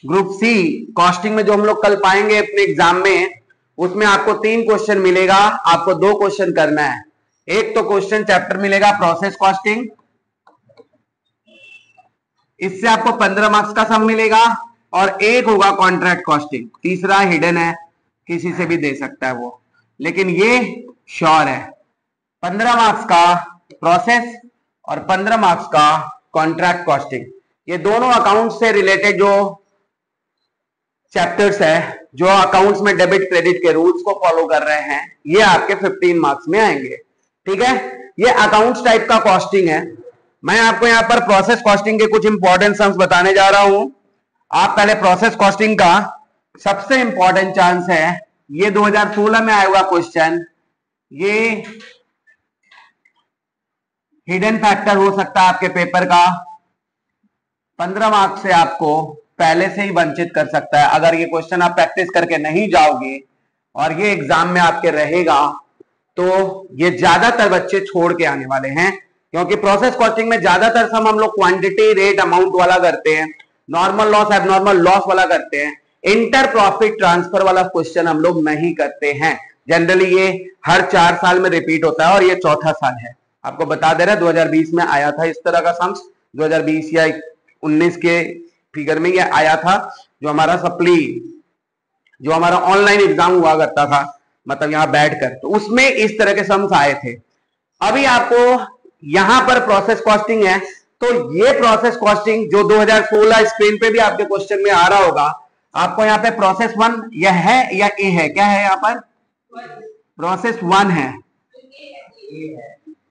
Group C costing में जो हम लोग कल पाएंगे अपने एग्जाम में, उसमें आपको 3 क्वेश्चन मिलेगा, आपको 2 क्वेश्चन करना है। एक तो क्वेश्चन चैप्टर मिलेगा प्रोसेस कॉस्टिंग, इससे आपको 15 मार्क्स का सम मिलेगा, और एक होगा कॉन्ट्रैक्ट कॉस्टिंग, तीसरा हिडन है, किसी से भी दे सकता है वो, लेकिन ये श्योर है 15 मार्क्स का प्रोसेस और 15 मार्क्स का कॉन्ट्रैक्ट कॉस्टिंग। ये दोनों अकाउंट से रिलेटेड जो चैप्टर्स है, जो अकाउंट्स में डेबिट क्रेडिट के रूल्स को फॉलो कर रहे हैं, ये आपके 15 मार्क्स में आएंगे। ठीक है, ये अकाउंट्स टाइप का कॉस्टिंग है। मैं आपको यहां पर प्रोसेस कॉस्टिंग के कुछ इंपॉर्टेंट सम्स बताने जा रहा हूं। आप पहले प्रोसेस कॉस्टिंग का सबसे इंपॉर्टेंट चांस है, ये 2016 में आया हुआ क्वेश्चन, ये हिडन फैक्टर हो सकता है आपके पेपर का, 15 मार्क्स से आपको पहले से ही वंचित कर सकता है। अगर ये क्वेश्चन आप प्रैक्टिस करके नहीं जाओगे और ये एग्जाम में आपके रहेगा, तो ये ज्यादातर बच्चे छोड़ के आने वाले हैं, क्योंकि प्रोसेस कॉस्टिंग में ज्यादातर सम हम लोग क्वांटिटी रेट अमाउंट वाला करते हैं, नॉर्मल लॉस एबनॉर्मल लॉस वाला करते हैं, इंटर प्रॉफिट ट्रांसफर वाला क्वेश्चन हम लोग नहीं करते हैं। जनरली ये हर 4 साल में रिपीट होता है और ये चौथा साल है। आपको बता दे रहा है 2020 में आया था इस तरह का सम्स, 2020 या 19 के फिगर में ये आया था, जो हमारा सप्ली, जो हमारा ऑनलाइन एग्जाम हुआ करता था, मतलब यहां बैठकर, तो उसमें इस तरह के सम्स आए थे। अभी आपको यहां पर प्रोसेस कॉस्टिंग है, तो ये प्रोसेस कॉस्टिंग जो 2016 स्क्रीन पे भी आपके क्वेश्चन में आ रहा होगा, आपको यहाँ पे प्रोसेस 1 यह है या ए है, क्या है यहाँ पर प्रोसेस 1 है,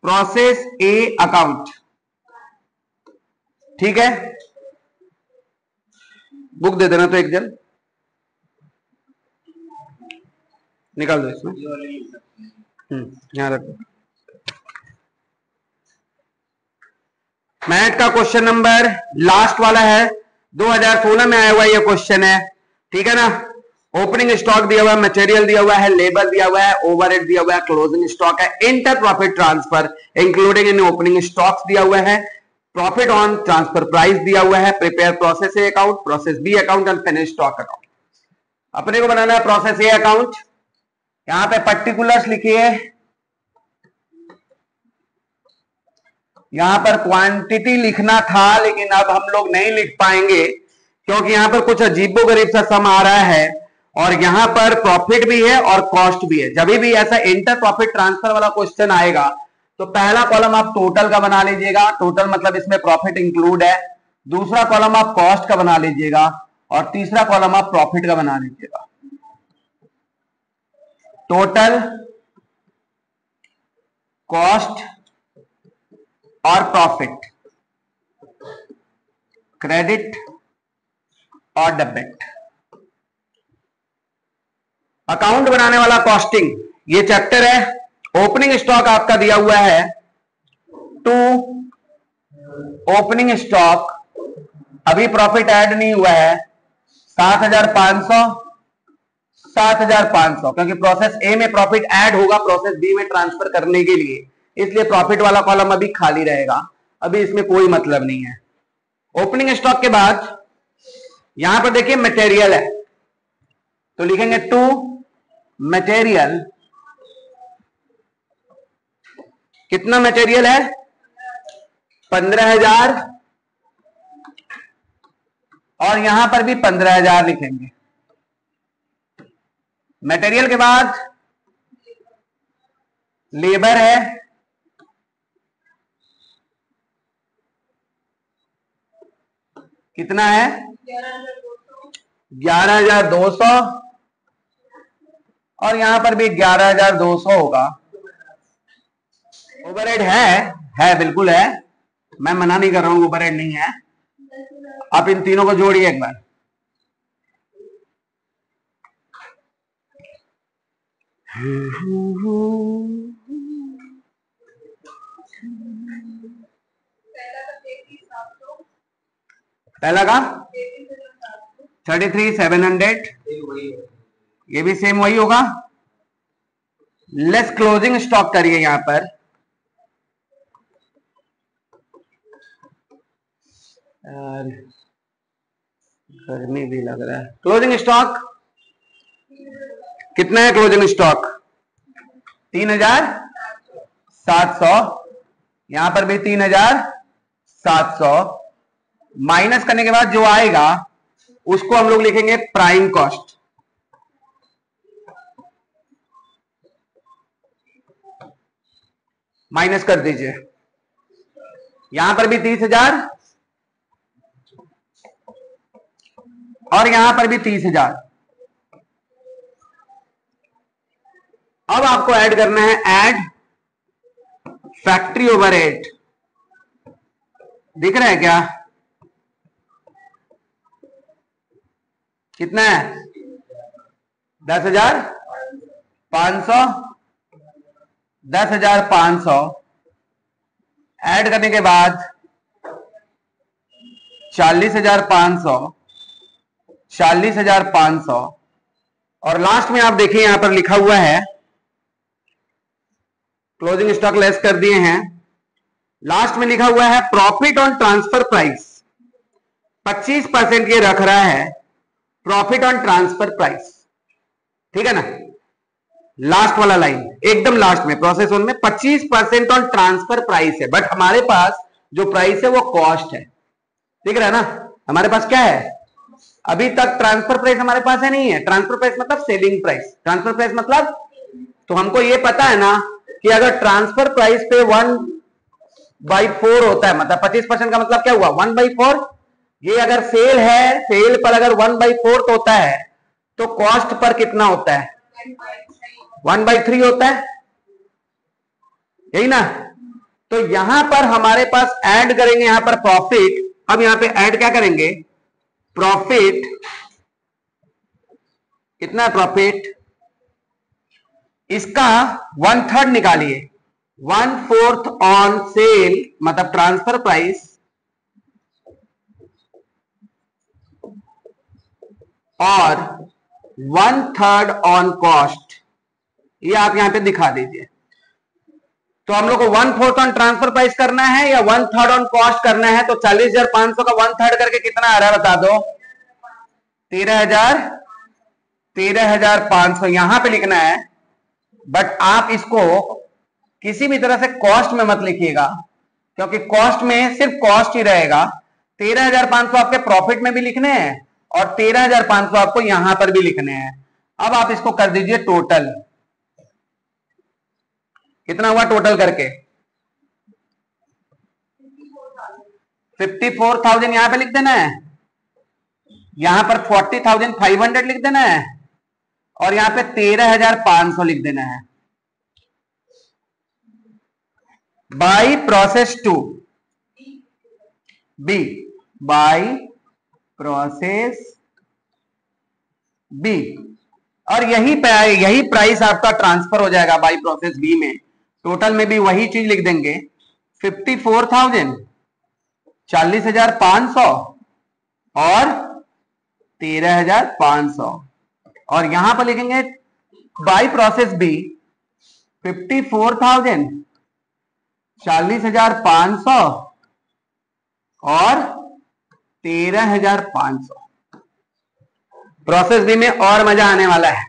प्रोसेस ए अकाउंट। ठीक है, बुक दे देना तो एक जन निकाल दो इसमें, यहां रख दो। मैथ का क्वेश्चन नंबर लास्ट वाला है, 2016 में आया हुआ ये क्वेश्चन है। ठीक है ना, ओपनिंग स्टॉक दिया हुआ है, मटेरियल दिया हुआ है, लेबर दिया हुआ है, ओवरहेड दिया हुआ है, क्लोजिंग स्टॉक है, inter profit transfer including in opening stocks दिया हुआ है, प्रॉफिट ऑन ट्रांसफर प्राइस दिया हुआ है, prepare process A account, process B account and finish stock account. अपने को बनाना है प्रोसेस ए अकाउंट। यहां पे पर्टिकुलर्स लिखिए, यहां पर क्वांटिटी लिखना था लेकिन अब हम लोग नहीं लिख पाएंगे, क्योंकि यहां पर कुछ अजीबोगरीब सा सम आ रहा है, और यहां पर प्रॉफिट भी है और कॉस्ट भी है। जब भी ऐसा इंटर प्रॉफिट ट्रांसफर वाला क्वेश्चन आएगा, तो पहला कॉलम आप टोटल का बना लीजिएगा, टोटल मतलब इसमें प्रॉफिट इंक्लूड है, दूसरा कॉलम आप कॉस्ट का बना लीजिएगा, और तीसरा कॉलम आप प्रॉफिट का बना लीजिएगा। टोटल, कॉस्ट और प्रॉफिट, क्रेडिट और डेबिट। अकाउंट बनाने वाला कॉस्टिंग ये चैप्टर है। ओपनिंग स्टॉक आपका दिया हुआ है, टू ओपनिंग स्टॉक, अभी प्रॉफिट ऐड नहीं हुआ है, 7,500, 7,500, क्योंकि प्रोसेस ए में प्रॉफिट ऐड होगा प्रोसेस बी में ट्रांसफर करने के लिए, इसलिए प्रॉफिट वाला कॉलम अभी खाली रहेगा, अभी इसमें कोई मतलब नहीं है। ओपनिंग स्टॉक के बाद यहां पर देखिए मटेरियल है, तो लिखेंगे टू मटेरियल, कितना मटेरियल है 15,000, और यहां पर भी 15,000 लिखेंगे। मटेरियल के बाद लेबर है, कितना है 11,200, और यहां पर भी 11,200 होगा। ओवरहेड है बिल्कुल है, मैं मना नहीं कर रहा हूं ओवरहेड नहीं है। आप इन तीनों को जोड़िए एक बार, पहला का 33,700, ये भी सेम वही होगा। लेस क्लोजिंग स्टॉक करिए यहां पर, गर्मी भी लग रहा है। क्लोजिंग स्टॉक कितना है? क्लोजिंग स्टॉक 3700, यहां पर भी 3700, माइनस करने के बाद जो आएगा उसको हम लोग लिखेंगे प्राइम कॉस्ट। माइनस कर दीजिए, यहां पर भी 30,000 और यहां पर भी 30,000। अब आपको ऐड करना है, ऐड फैक्ट्री ओवरहेड। दिख रहा है क्या? कितना है? 10,500, 10,500 ऐड करने के बाद 40,500, 40,500 और लास्ट में आप देखिए यहां पर लिखा हुआ है, क्लोजिंग स्टॉक लेस कर दिए हैं, लास्ट में लिखा हुआ है प्रॉफिट ऑन ट्रांसफर प्राइस। 25% ये रख रहा है प्रॉफिट ऑन ट्रांसफर प्राइस, ठीक है ना? लास्ट वाला लाइन एकदम लास्ट में, प्रोसेस वन में 25% ऑन ट्रांसफर प्राइस है, बट हमारे पास जो प्राइस है वो कॉस्ट है। दिख रहा है ना? हमारे पास क्या है? अभी तक ट्रांसफर प्राइस हमारे पास है नहीं है। ट्रांसफर प्राइस मतलब सेलिंग प्राइस, ट्रांसफर प्राइस मतलब, तो हमको ये पता है ना कि अगर ट्रांसफर प्राइस पे 1/4 होता है, मतलब 25% का मतलब क्या हुआ? 1/4। ये अगर सेल है, सेल पर अगर 1/4 होता है तो कॉस्ट पर कितना होता है? 1/3 होता है, यही ना? तो यहां पर हमारे पास ऐड करेंगे यहां पर प्रॉफिट। अब यहां पे ऐड क्या करेंगे? प्रॉफिट कितना है? प्रॉफिट इसका 1/3 निकालिए, 1/4 ऑन सेल मतलब ट्रांसफर प्राइस और 1/3 ऑन कॉस्ट। ये आप यहां पे दिखा दीजिए। तो हम लोग को 1/4 ऑन ट्रांसफर प्राइस करना है या 1/3 ऑन कॉस्ट करना है? तो 40,500 का 1/3 करके कितना आ रहा है बता दो? 13,500 यहां पे लिखना है, बट आप इसको किसी भी तरह से कॉस्ट में मत लिखिएगा, क्योंकि कॉस्ट में सिर्फ कॉस्ट ही रहेगा। 13,500 आपके प्रॉफिट में भी लिखने हैं और 13,500 आपको यहां पर भी लिखने हैं। अब आप इसको कर दीजिए टोटल। कितना हुआ टोटल करके? 54,000 यहां पे लिख देना है, यहां पर 40,500 लिख देना है और यहां पे 13,500 लिख देना है। By process 2 B, by process B, और यही प्राइस आपका ट्रांसफर हो जाएगा बाई प्रोसेस बी में। टोटल में भी वही चीज लिख देंगे, 54,000, 40,500 और 13,500, और यहां पर लिखेंगे बाई प्रोसेस बी 54,000, 40,500 और 13,500। प्रोसेस बी में और मजा आने वाला है।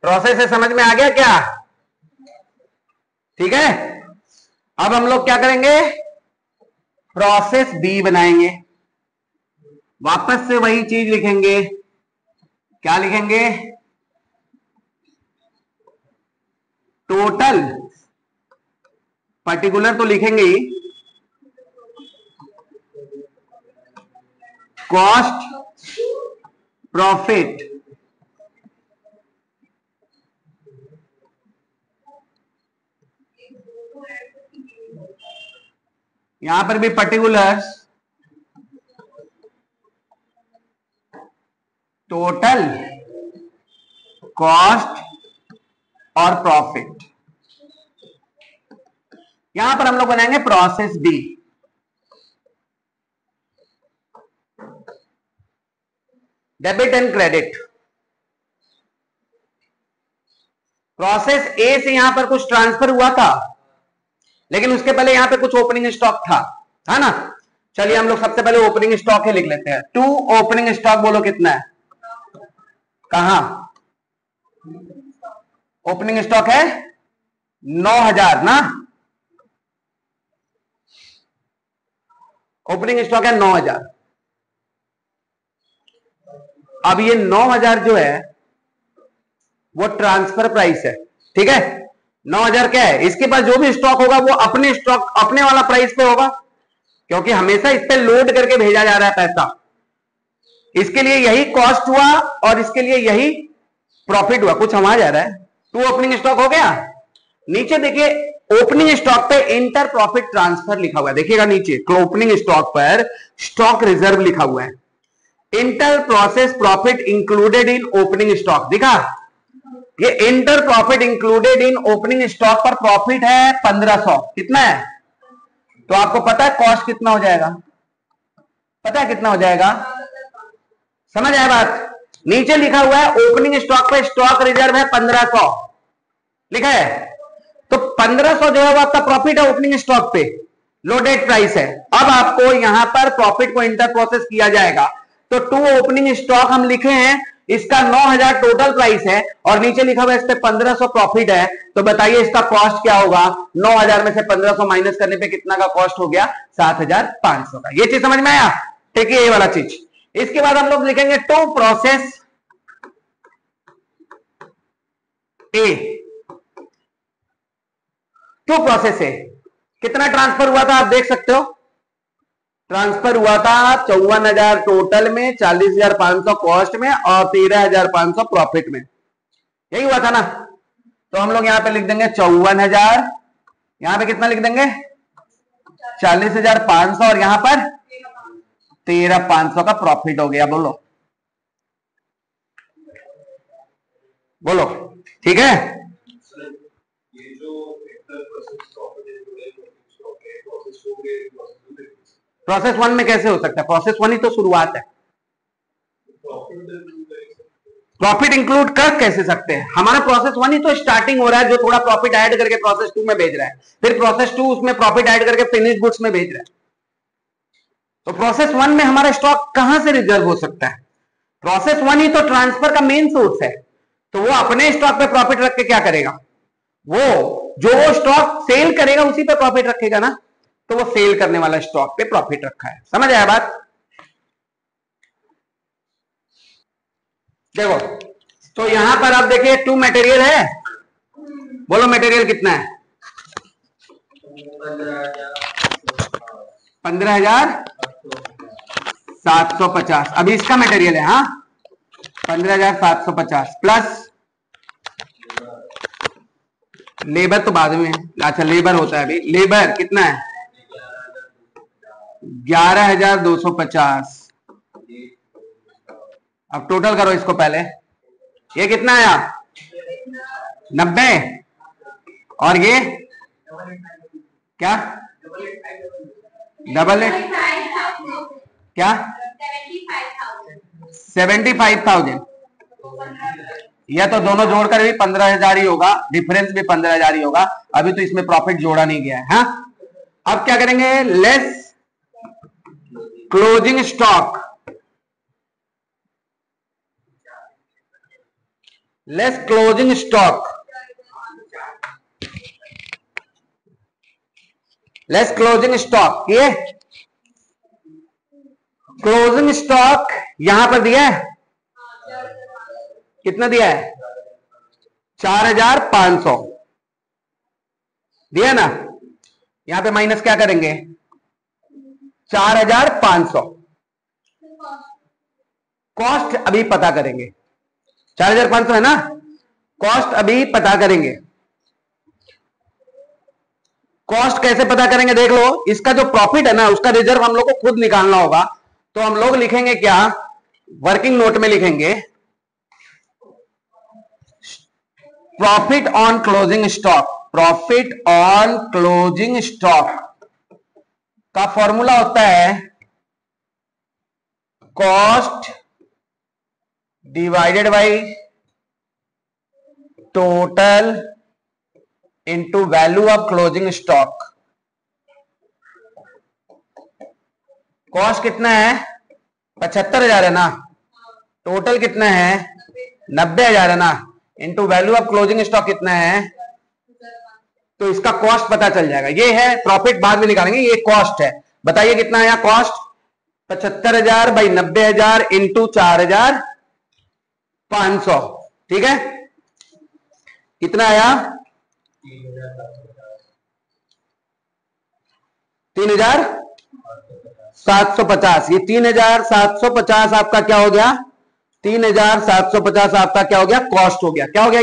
प्रोसेस से समझ में आ गया क्या? ठीक है। अब हम लोग क्या करेंगे? प्रोसेस बी बनाएंगे, वापस से वही चीज लिखेंगे। क्या लिखेंगे? टोटल, पर्टिकुलर तो लिखेंगे ही, कॉस्ट, प्रॉफिट, यहां पर भी पर्टिकुलर्स, टोटल, कॉस्ट और प्रॉफिट। यहां पर हम लोग बनाएंगे process B. Debit and credit. Process A से यहां पर कुछ ट्रांसफर हुआ था, लेकिन उसके पहले यहां पे कुछ ओपनिंग स्टॉक था ना? चलिए हम लोग सबसे पहले ओपनिंग स्टॉक ही लिख लेते हैं। टू ओपनिंग स्टॉक बोलो कितना है, कहां ओपनिंग स्टॉक है 9000 ना, ओपनिंग स्टॉक है 9000। अब ये 9000 जो है वो ट्रांसफर प्राइस है, ठीक है। 9000 क्या है, इसके पास जो भी स्टॉक होगा वो अपने स्टॉक अपने वाला प्राइस पे होगा, क्योंकि हमेशा इस पे लोड करके भेजा जा रहा है पैसा। इसके लिए यही कॉस्ट हुआ और इसके लिए यही प्रॉफिट हुआ, कुछ समझ आ रहा है। टू ओपनिंग स्टॉक हो गया। नीचे देखिए ओपनिंग स्टॉक पे इंटर प्रॉफिट ट्रांसफर लिखा हुआ है, देखिएगा नीचे ओपनिंग स्टॉक पर स्टॉक रिजर्व लिखा हुआ है, inter process profit included in opening stock, दिखा। ये inter profit included in opening stock पर प्रॉफिट है 1500, कितना है, तो आपको पता है कॉस्ट कितना हो जाएगा, पता है कितना हो जाएगा, समझ आया बात। नीचे लिखा हुआ है ओपनिंग स्टॉक पे स्टॉक रिजर्व है 1500 लिखा है, तो 1500 जो है वो आपका प्रॉफिट है ओपनिंग स्टॉक पे, लोडेड प्राइस है। अब आपको यहां पर प्रॉफिट को इंटर प्रोसेस किया जाएगा, तो टू ओपनिंग स्टॉक हम लिखे हैं, इसका 9000 टोटल प्राइस है और नीचे लिखा हुआ है इस पे 1500 प्रॉफिट है, तो बताइए इसका कॉस्ट क्या होगा। 9000 में से 1500 माइनस करने पे कितना का कॉस्ट हो गया, 7500 का। ये चीज समझ में आया, ठीक है, ये वाला चीज। इसके बाद हम लोग लिखेंगे to process A, to process A कितना ट्रांसफर हुआ था आप देख सकते हो, ट्रांसफर हुआ था 54,000 टोटल में, 40,500 कॉस्ट में और 13,500 प्रॉफिट में, यही हुआ था ना। तो हम लोग यहां पे लिख देंगे 54,000, यहां पे कितना लिख देंगे 40,500 और यहां पर 13,500 का प्रॉफिट हो गया। बोलो बोलो, ठीक है। प्रोसेस वन में कैसे हो सकता है, प्रोसेस वन ही तो शुरुआत है, प्रॉफिट इंक्लूड कर कैसे सकते हैं, हमारा प्रोसेस वन ही तो स्टार्टिंग हो रहा है, जो थोड़ा प्रॉफिट ऐड करके प्रोसेस टू में भेज रहा है, फिर प्रोसेस टू उसमें प्रॉफिट ऐड करके फिनिश गुड्स में भेज रहा है। तो प्रोसेस वन में हमारा स्टॉक कहां से रिजर्व हो सकता है, प्रोसेस वन ही तो ट्रांसफर का मेन सोर्स है, तो वो अपने स्टॉक पे प्रॉफिट रख के क्या करेगा, वो जो वो स्टॉक सेल करेगा उसी पे प्रॉफिट रखेगा ना, तो वो सेल करने वाला स्टॉक पे प्रॉफिट रखा है, समझ आया बात। देखो तो यहां पर आप देखिए टू मटेरियल है, बोलो मटेरियल कितना है, 15,750, अभी इसका मटेरियल है, हाँ 15,750 प्लस लेबर तो बाद में है, अच्छा लेबर होता है, अभी लेबर कितना है 11,250। अब टोटल करो इसको पहले, ये कितना आया 90 और ये क्या डबल एट क्या 75,000, या तो दोनों जोड़कर भी 15,000 ही होगा, डिफरेंस भी 15,000 ही होगा, अभी तो इसमें प्रॉफिट जोड़ा नहीं गया है। हाँ अब क्या करेंगे, less closing stock, less closing stock, less closing stock, ये क्लोजिंग स्टॉक यहां पर दिया है, कितना दिया है 4,500 दिया ना, यहां पे माइनस क्या करेंगे 4,500, कॉस्ट अभी पता करेंगे, 4,500 है ना, कॉस्ट अभी पता करेंगे। कॉस्ट कैसे पता करेंगे देख लो, इसका जो प्रॉफिट है ना उसका रिजर्व हम लोग को खुद निकालना होगा, तो हम लोग लिखेंगे क्या, वर्किंग नोट में लिखेंगे profit on closing stock, profit on closing stock का फॉर्मूला होता है cost divided by total into value of closing stock. Cost कितना है? 75,000 है ना। टोटल कितना है? 90,000 है ना। Into value of closing stock कितना है? तो इसका कॉस्ट पता चल जाएगा। ये है प्रॉफिट, बाद में निकालेंगे। ये कॉस्ट है। बताइए कितना आया कॉस्ट? 75,000 by 90,000 into 4,500। ठीक है, कितना आया? 3,750। ये 3,750 आपका क्या हो गया? 3,750 आपका क्या हो गया? कॉस्ट हो गया। क्या हो गया?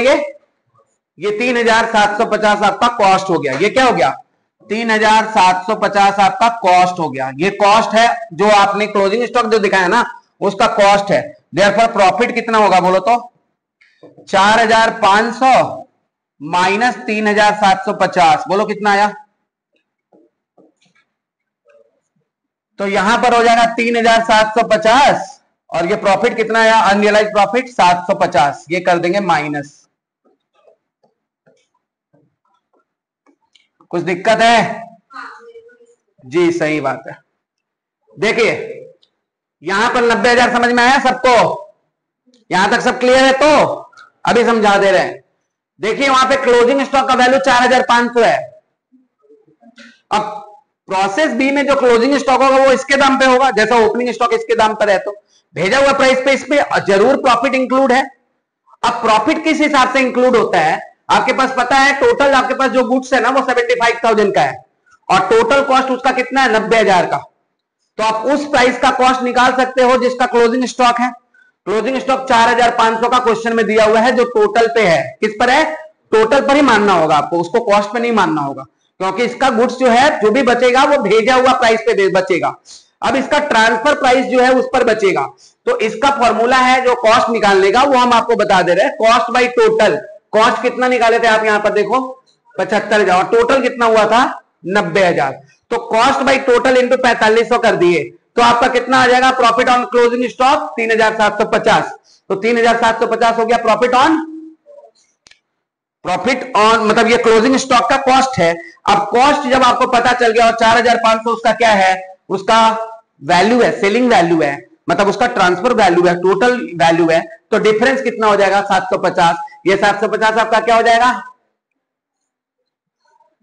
ये 3,750 आपका कॉस्ट हो गया। ये क्या हो गया? 3,750 आपका कॉस्ट हो गया। ये कॉस्ट है जो आपने क्लोजिंग स्टॉक जो दिखाया ना, उसका कॉस्ट है। देयरफॉर प्रॉफिट कितना होगा बोलो तो? 4,500 माइनस 3,750। बोलो कितना आया? तो यहां पर हो जाएगा 3,750 और ये प्रॉफिट कितना आया? Unrealised profit 750। ये कर देंगे माइनस। कुछ दिक्कत है? जी सही बात है। देखिए यहां पर 90,000 समझ में आया सबको? यहां तक सब क्लियर है? तो अभी समझा दे रहे हैं। देखिए वहां पे क्लोजिंग स्टॉक का वैल्यू 4,500 है। अब प्रोसेस बी में जो क्लोजिंग स्टॉक होगा वो इसके दाम पे होगा, जैसा ओपनिंग स्टॉक इसके दाम पर है, तो भेजा हुआ प्राइस पे इस पे जरूर प्रॉफिट इंक्लूड है। अब प्रॉफिट किस हिसाब से इंक्लूड होता है? आपके पास पता है टोटल आपके पास जो गुड्स है ना वो 75,000 का है और टोटल कॉस्ट उसका कितना है? 90,000 का। तो आप उस प्राइस का कॉस्ट निकाल सकते हो जिसका क्लोजिंग स्टॉक है। क्लोजिंग स्टॉक 4,500 का क्वेश्चन में दिया हुआ है, जो टोटल पे है। किस पर है? टोटल पर ही मानना होगा आपको, उसको कॉस्ट पे नहीं मानना होगा, क्योंकि इसका गुड्स जो है जो भी बचेगा वो भेजा हुआ प्राइस पे बचेगा। अब इसका ट्रांसफर प्राइस जो है उस पर बचेगा। तो इसका फॉर्मूला है जो कॉस्ट निकालने का, वो हम आपको बता दे रहे हैं। Cost by total. कॉस्ट कितना निकाले थे आप? यहां पर देखो 75,000 और टोटल कितना हुआ था? 90,000। तो कॉस्ट बाई टोटल इंटू 4500 कर दिए तो आपका कितना आ जाएगा? Profit on closing stock 3,750। तो 3,750 हो गया प्रॉफिट ऑन मतलब ये क्लोजिंग स्टॉक का कॉस्ट है। अब कॉस्ट जब आपको पता चल गया और 4,500 उसका क्या है? उसका वैल्यू है, सेलिंग वैल्यू है, मतलब उसका ट्रांसफर वैल्यू है, टोटल वैल्यू है। तो डिफरेंस कितना हो जाएगा? 750। ये 750 आपका क्या हो जाएगा?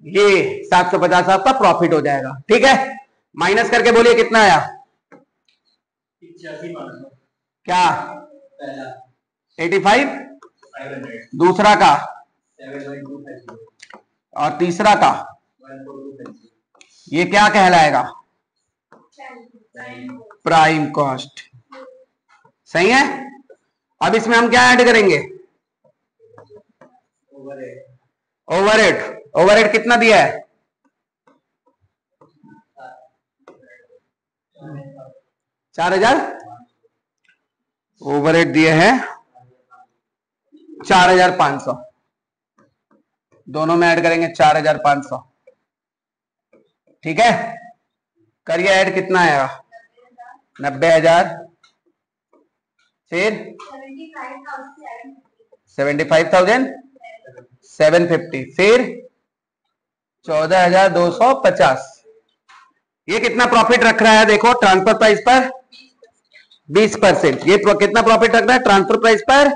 ये 750 आपका प्रॉफिट हो जाएगा। ठीक है, माइनस करके बोलिए कितना आया? क्या? 85। दूसरा का और तीसरा का ये क्या कहलाएगा? Prime cost. सही है। अब इसमें हम क्या ऐड करेंगे? ओवरहेड। ओवरहेड कितना दिया है? 4,000। ओवरहेड दिए हैं 4,500। दोनों में ऐड करेंगे 4,500। ठीक है, करिए ऐड। कितना आएगा? 90,000 फिर 75,750 फिर 14,250। ये कितना प्रॉफिट रख रहा है? देखो ट्रांसफर प्राइस पर 20%। ये कितना प्रॉफिट रख रहा है ट्रांसफर प्राइस पर?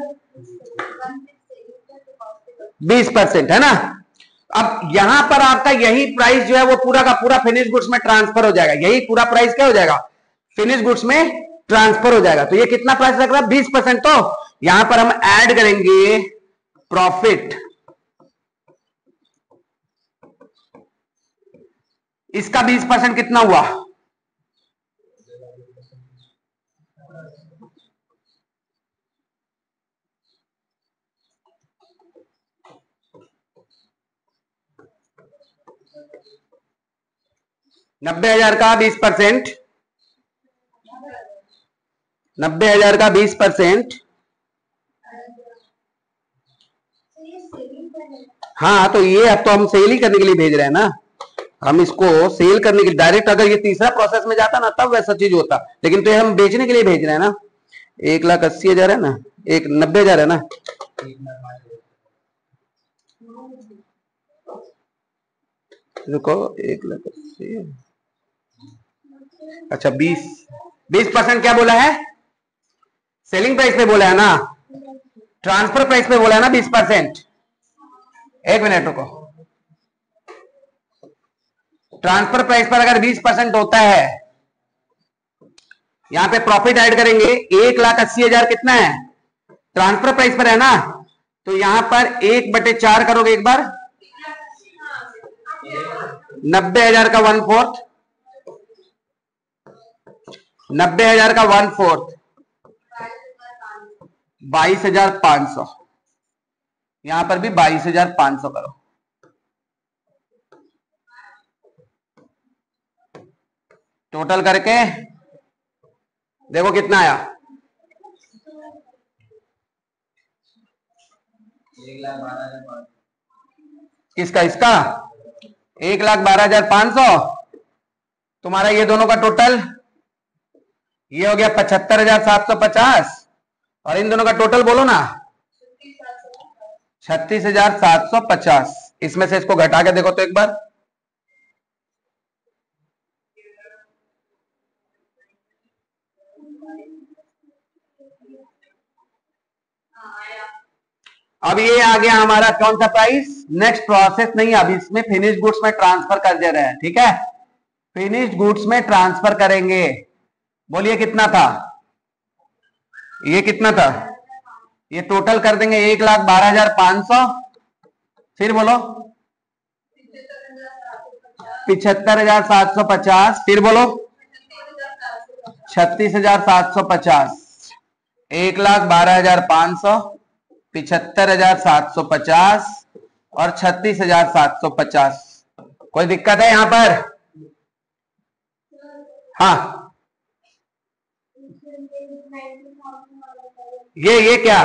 20% है ना। अब यहां पर आपका यही प्राइस जो है वो पूरा का पूरा फिनिश गुड्स में ट्रांसफर हो जाएगा। यही पूरा प्राइस क्या हो जाएगा? फिनिश गुड्स में ट्रांसफर हो जाएगा। तो ये कितना प्राइस रख रहा है? 20%। तो यहां पर हम ऐड करेंगे प्रॉफिट। इसका 20% कितना हुआ? $90,000 का 20%। 90,000 का 20%। हाँ तो ये अब तो हम सेल ही करने के लिए भेज रहे हैं ना। हम इसको सेल करने के डायरेक्ट, अगर ये तीसरा प्रोसेस में जाता ना तब वैसा चीज होता, लेकिन तो ये हम बेचने के लिए भेज रहे हैं ना। 1,80,000 है ना, 90,000 है ना। रुको, 1,80,000 अच्छा 20% क्या बोला है? सेलिंग प्राइस पे बोला है ना, ट्रांसफर प्राइस पे बोला है ना 20%। एक मिनट रुको, ट्रांसफर प्राइस पर अगर 20% होता है, यहां पे प्रॉफिट ऐड करेंगे, 1,80,000 कितना है? ट्रांसफर प्राइस पर है ना, तो यहां पर 1/4 करोगे एक बार, 90,000 का 1/4, 90,000 का 1/4, 22,500। यहां पर भी 22,500 करो, टोटल करके देखो कितना आया। 1,12,500 किसका? इसका 1,12,500। तुम्हारा ये दोनों का टोटल ये हो गया 75,750, और इन दोनों का टोटल बोलो ना 36,750। इसमें से इसको घटा के देखो तो एक बार, अब ये आ गया हमारा कौन सा प्राइस? नेक्स्ट प्रोसेस नहीं, अब इसमें फिनिश गुड्स में ट्रांसफर कर दे रहे हैं, ठीक है? फिनिश गुड्स में ट्रांसफर करेंगे। बोलिए कितना था? ये कितना था? ये टोटल कर देंगे 1,12,500। फिर बोलो 75,750। फिर बोलो 36,750। 1,12,500, 75,750 और 36,750। कोई दिक्कत है यहां पर? हाँ, ये क्या?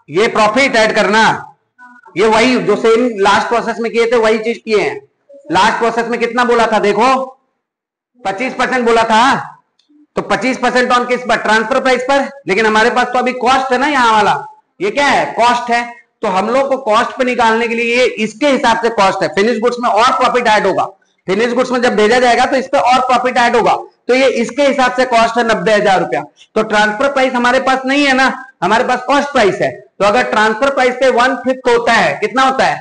ये प्रॉफिट ऐड करना, ये वही जो सेम लास्ट प्रोसेस में किए थे वही चीज किए हैं। लास्ट प्रोसेस में कितना बोला था देखो, 25% बोला था, तो 25% ऑन किस पर? ट्रांसफर प्राइस पर। लेकिन हमारे पास तो अभी कॉस्ट है ना, यहाँ वाला ये क्या है? कॉस्ट है। तो हम लोग को कॉस्ट पे निकालने के लिए ये इसके हिसाब से कॉस्ट है। फिनिश गुड्स में और प्रॉफिट ऐड होगा, फिनिश गुड्स में जब भेजा जाएगा तो इस पर और प्रॉफिट ऐड होगा, तो ये इसके हिसाब से कॉस्ट है 90,000 रुपया। तो ट्रांसफर प्राइस हमारे पास नहीं है ना, हमारे पास कॉस्ट प्राइस है। तो अगर ट्रांसफर प्राइस पे 1/5 होता है, कितना होता है?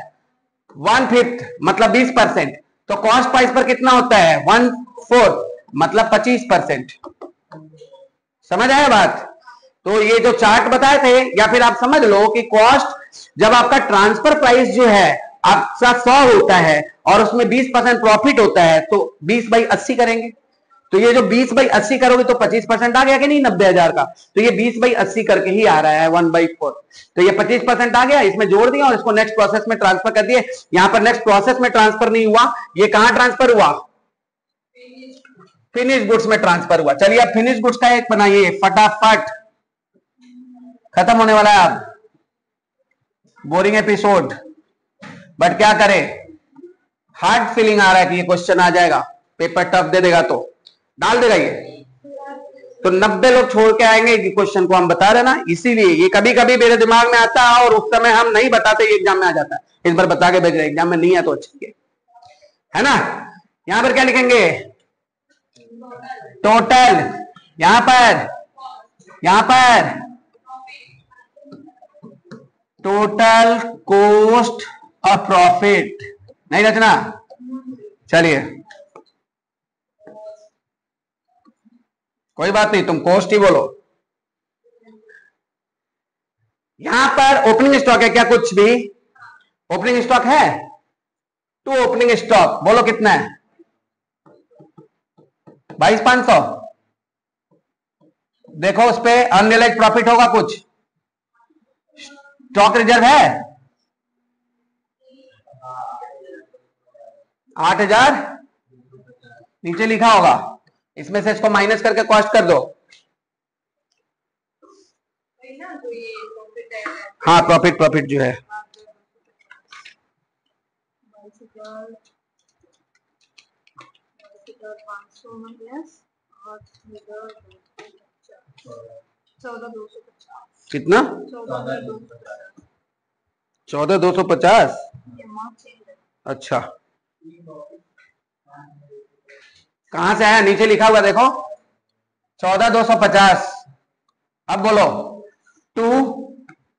1/5 मतलब 20%। तो कॉस्ट प्राइस पर कितना होता है? 1/4 मतलब 25%। समझ आया बात? तो ये जो चार्ट बताए थे, या फिर आप समझ लो कि कॉस्ट जब आपका ट्रांसफर प्राइस जो है आपका 100 होता है और उसमें 20% प्रॉफिट होता है, तो 20/80 करेंगे। तो ये जो 20/80 करोगे तो 25% आ गया कि नहीं 90,000 का? तो ये 20/80 करके ही आ रहा है 1/4। तो ये 25% आ गया, इसमें जोड़ दिया और इसको नेक्स्ट प्रोसेस में ट्रांसफर कर दिए। यहां पर नेक्स्ट प्रोसेस में ट्रांसफर नहीं हुआ, ये कहां ट्रांसफर हुआ? फिनिश गुड्स में ट्रांसफर हुआ। चलिए अब फिनिश गुड्स का एक बनाइए, फटाफट खत्म होने वाला है अब बोरिंग एपिसोड। बट क्या करें, हार्ड फीलिंग आ रहा है कि ये क्वेश्चन आ जाएगा, पेपर टफ दे देगा तो डाल देगा ये। तो 90 लोग छोड़ के आएंगे कि क्वेश्चन को हम बता रहे ना, इसीलिए ये कभी कभी मेरे दिमाग में आता है और उस समय हम नहीं बताते, एग्जाम में आ जाता है। इस बार बता के भेज रहे, एग्जाम में नहीं है तो अच्छी है ना। यहां पर क्या लिखेंगे? टोटल। यहां पर टोटल कॉस्ट ऑफ प्रॉफिट नहीं रचना। चलिए कोई बात नहीं, तुम कॉस्ट ही बोलो। यहां पर ओपनिंग स्टॉक है क्या? कुछ भी ओपनिंग स्टॉक है? टू ओपनिंग स्टॉक बोलो कितना है? 22,500। देखो उस पे अनरियलाइज प्रॉफिट होगा कुछ? स्टॉक रिजर्व है 8,000 नीचे लिखा होगा, इसमें से इसको माइनस करके कॉस्ट कर दो। हाँ प्रॉफिट जो है 14,250 कितना? 14,250। अच्छा कहां से आया? नीचे लिखा हुआ देखो 14,250। अब बोलो to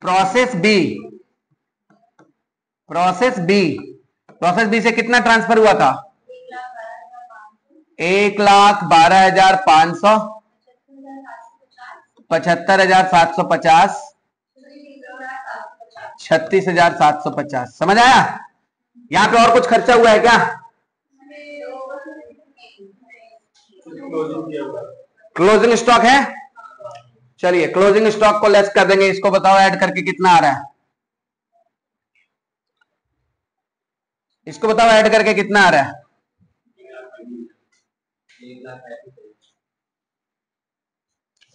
process B, process B, process B से कितना ट्रांसफर हुआ था? 1,12,500, 75,750, 36,750। समझ आया? यहां पे और कुछ खर्चा हुआ है क्या? क्लोजिंग स्टॉक है। चलिए क्लोजिंग स्टॉक को लेस कर देंगे। इसको बताओ ऐड करके कितना आ रहा है? इसको बताओ ऐड करके कितना आ रहा है?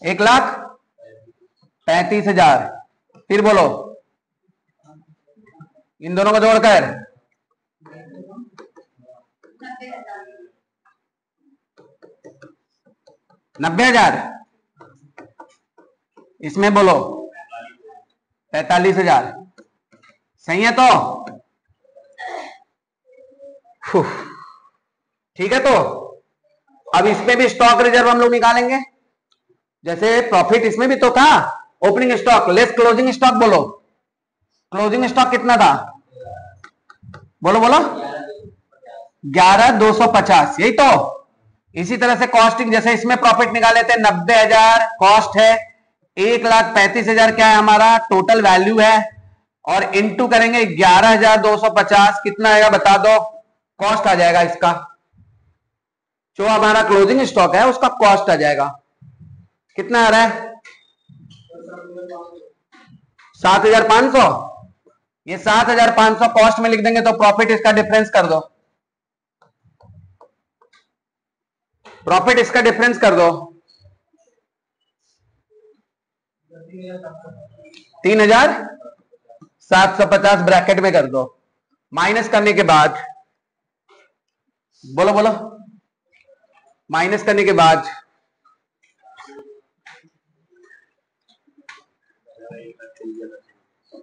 1,35,000। फिर बोलो इन दोनों को जोड़कर 90,000। इसमें बोलो 45,000। सही है तो? ठीक है। तो अब इसमें भी स्टॉक रिजर्व हम लोग निकालेंगे। जैसे प्रॉफिट इसमें भी तो था, opening stock less closing stock. बोलो क्लोजिंग स्टॉक कितना था? बोलो बोलो 11,250। यही तो। इसी तरह से कॉस्टिंग, जैसे इसमें प्रॉफिट निकाले थे 90,000 कॉस्ट है, 1,35,000 क्या है हमारा टोटल वैल्यू है, और इनटू करेंगे 11,250। कितना आएगा बता दो? कॉस्ट आ जाएगा इसका, जो हमारा क्लोजिंग स्टॉक है उसका कॉस्ट आ जाएगा। कितना आ रहा है? 7,500। ये 7,500 कॉस्ट में लिख देंगे तो प्रॉफिट इसका डिफरेंस कर दो। प्रॉफिट इसका डिफरेंस कर दो। 3,750 ब्रैकेट में कर दो। माइनस करने के बाद बोलो बोलो माइनस करने के बाद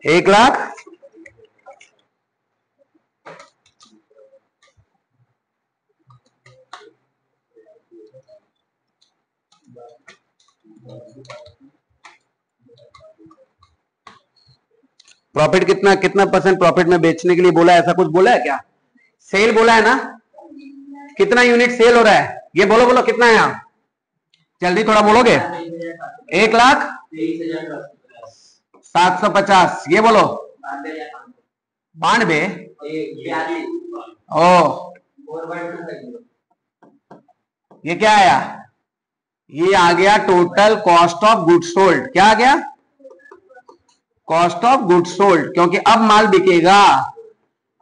1,00,000। प्रॉफिट कितना कितना परसेंट प्रॉफिट में बेचने के लिए बोला है? ऐसा कुछ बोला है क्या? सेल बोला है ना? कितना यूनिट सेल हो रहा है ये बोलो बोलो कितना है? यहाँ जल्दी थोड़ा बोलोगे। 1,07,50। ये बोलो 92। ओ ये क्या आया? ये आ गया total cost of good sold. क्या आ गया? कॉस्ट ऑफ गुड सोल्ड, क्योंकि अब माल बिकेगा।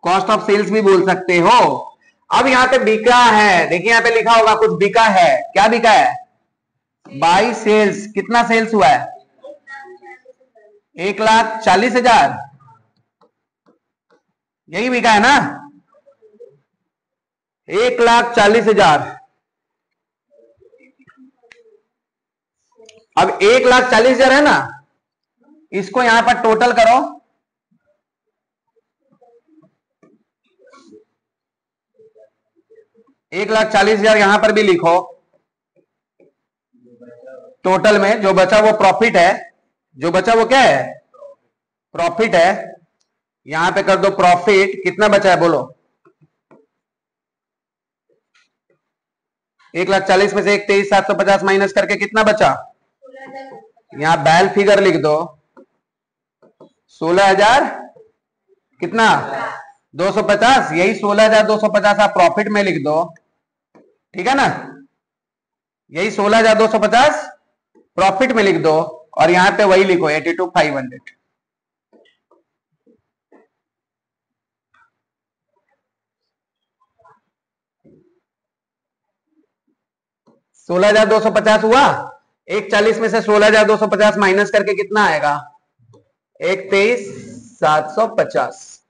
कॉस्ट ऑफ सेल्स भी बोल सकते हो। अब यहां पे बिका है, देखिए यहां पे लिखा होगा कुछ बिका है। क्या बिका है? By sales. कितना सेल्स हुआ है? 1,40,000। यही बिका है ना? 1,40,000। अब 1,40,000 है ना, इसको यहां पर टोटल करो। एक 1,40,000 यहां पर भी लिखो। टोटल में जो बचा वो प्रॉफिट है। जो बचा वो क्या है? प्रॉफिट है। यहां पे कर दो प्रॉफिट। कितना बचा है बोलो? 1,40,000 में से 1,23,750 माइनस करके कितना बचा? यहां बैल फिगर लिख दो 16,000 कितना 250। यही 16,250 आप प्रॉफिट में लिख दो। ठीक है ना? यही 16,250 प्रॉफिट में लिख दो, और यहां पे वही लिखो 82,500। 16,250 हुआ। 1,40,000 में से 16,250 माइनस करके कितना आएगा? 1,23,750।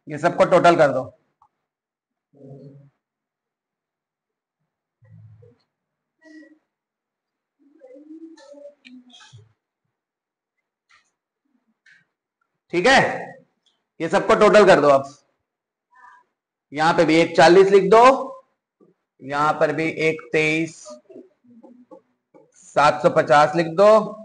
ये सबको टोटल कर दो। ठीक है, ये सबको टोटल कर दो अब। यहां पे भी 140 लिख दो, यहां पर भी 123,750 लिख दो।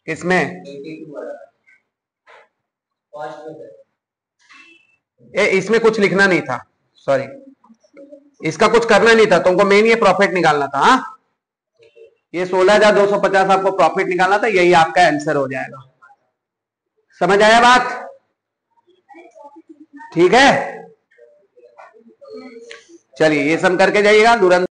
किसमें? इसमें कुछ लिखना नहीं था, सॉरी, इसका कुछ करना नहीं था तुमको, मेन ये प्रॉफिट निकालना था। हाँ, ये 16,250 आपको प्रॉफिट निकालना था, यही आपका आंसर हो जाएगा। समझ आया बात? ठीक है, चलिए ये सब करके जाइएगा तुरंत।